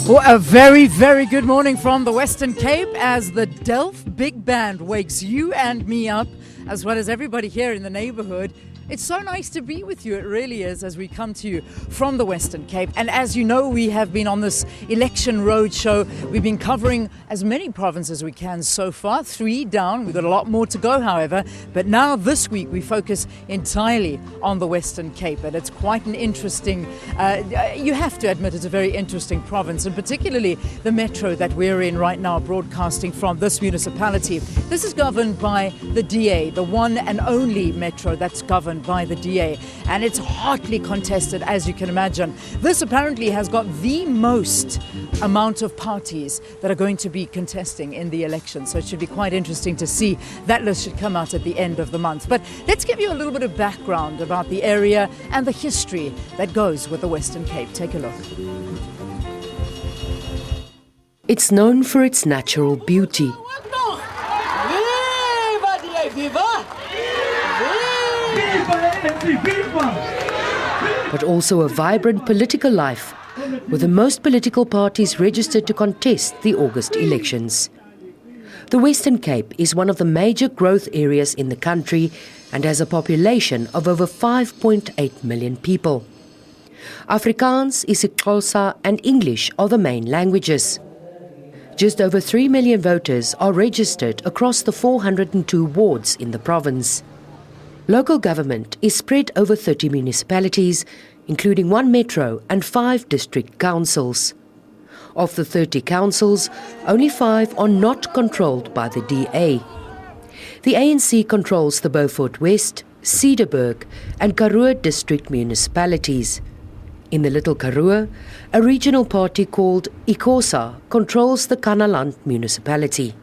Well, a very, very good morning from the Western Cape as the Delft Big Band wakes you and me up, as well as everybody here in the neighborhood. It's so nice to be with you, it really is, as we come to you from the Western Cape. And as you know, we have been on this election roadshow. We've been covering as many provinces as we can so far, 3 down. We've got a lot more to go, however. But now this week we focus entirely on the Western Cape. And it's quite an interesting, you have to admit it's a very interesting province, and particularly the metro that we're in right now, broadcasting from this municipality. This is governed by the DA, the one and only metro that's governed by the DA, and it's hotly contested, as you can imagine. This apparently has got the most amount of parties that are going to be contesting in the election, so it should be quite interesting to see. That list should come out at the end of the month. But let's give you a little bit of background about the area and the history that goes with the Western Cape. Take a look. It's known for its natural beauty, but also a vibrant political life, with the most political parties registered to contest the August elections. The Western Cape is one of the major growth areas in the country and has a population of over 5.8 million people. Afrikaans, isiXhosa and English are the main languages. Just over 3 million voters are registered across the 402 wards in the province. Local government is spread over 30 municipalities, including 1 metro and 5 district councils. Of the 30 councils, only 5 are not controlled by the DA. The ANC controls the Beaufort West, Cedarburg and Karoo district municipalities. In the Little Karoo, a regional party called IXOSA controls the Kanaland municipality.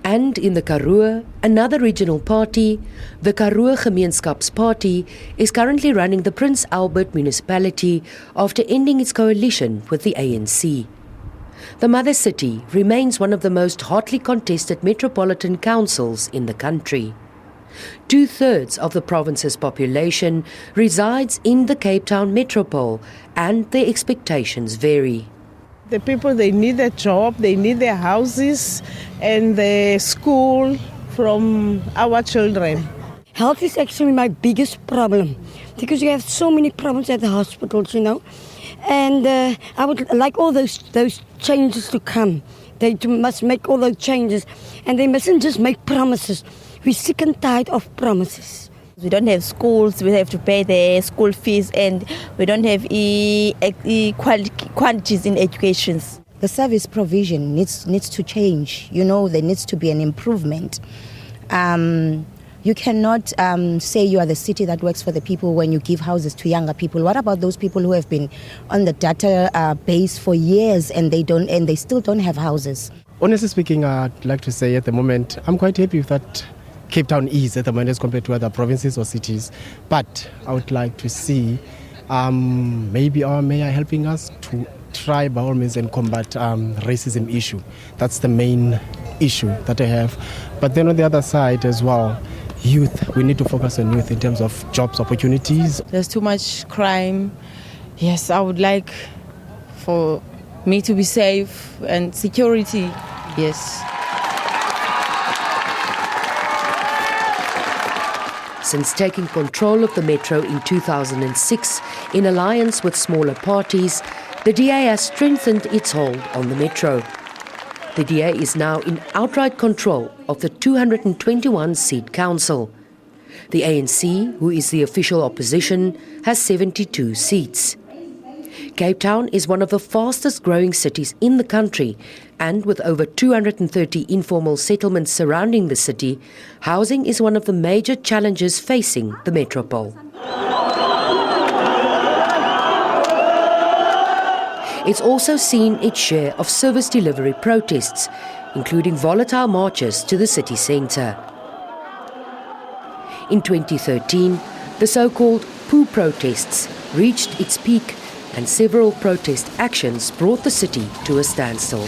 And in the Karoo, another regional party, the Karoo Gemeenskapsparty, is currently running the Prince Albert municipality after ending its coalition with the ANC. The mother city remains one of the most hotly contested metropolitan councils in the country. 2/3 of the province's population resides in the Cape Town metropole, and their expectations vary. The people, they need a job, they need their houses and the school from our children. Health is actually my biggest problem because you have so many problems at the hospitals, And I would like all those changes to come. They must make all those changes, and they mustn't just make promises. We're sick and tired of promises. We don't have schools, we have to pay the school fees, and we don't have quantities in education. The service provision needs to change. There needs to be an improvement. You cannot say you are the city that works for the people when you give houses to younger people. What about those people who have been on the data base for years and they still don't have houses? Honestly speaking, I'd like to say at the moment, I'm quite happy with that Cape Town is at the moment as compared to other provinces or cities. But I would like to see maybe our mayor helping us to try by all means and combat racism issue. That's the main issue that I have. But then on the other side as well, youth. We need to focus on youth in terms of jobs opportunities. There's too much crime. Yes, I would like for me to be safe and security. Yes. Since taking control of the metro in 2006 in alliance with smaller parties, the DA has strengthened its hold on the metro. The DA is now in outright control of the 221-seat council. The ANC, who is the official opposition, has 72 seats. Cape Town is one of the fastest growing cities in the country, and with over 230 informal settlements surrounding the city, housing is one of the major challenges facing the metropole. It's also seen its share of service delivery protests, including volatile marches to the city centre. In 2013, the so-called Poo protests reached its peak, and several protest actions brought the city to a standstill.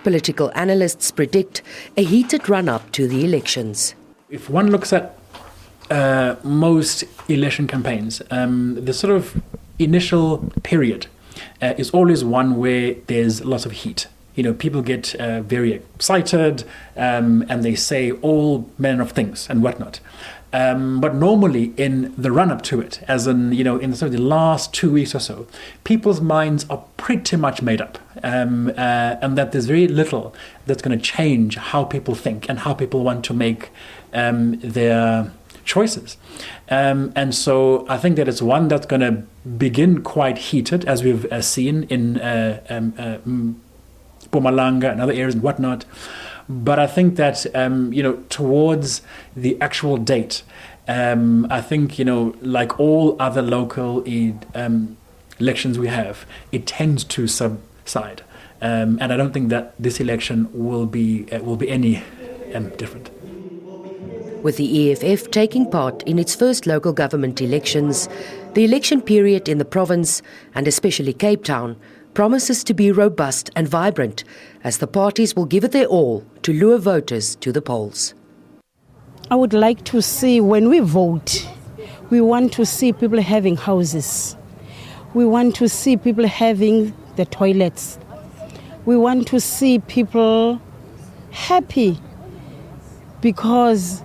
Political analysts predict a heated run-up to the elections. If one looks at most election campaigns, the sort of initial period is always one where there's lots of heat. People get very excited and they say all manner of things and whatnot. But normally in the run-up to it, as in, in sort of the last 2 weeks or so, people's minds are pretty much made up. And that there's very little that's going to change how people think and how people want to make their choices. And so I think that it's one that's going to begin quite heated, as we've seen in Mpumalanga and other areas and whatnot. But I think that, towards the actual date, I think, like all other local elections we have, it tends to subside. And I don't think that this election will be any different. With the EFF taking part in its first local government elections, the election period in the province, and especially Cape Town, promises to be robust and vibrant, as the parties will give it their all to lure voters to the polls. I would like to see, when we vote, we want to see people having houses. We want to see people having the toilets. We want to see people happy, because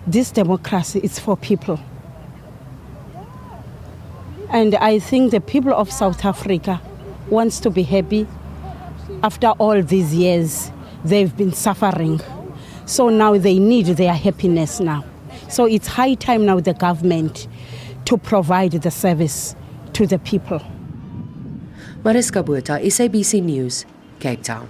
this democracy is for people. And I think the people of South Africa wants to be happy. After all these years, they've been suffering. So now they need their happiness now. So it's high time now the government to provide the service to the people. Mariska Botha, SABC News, Cape Town.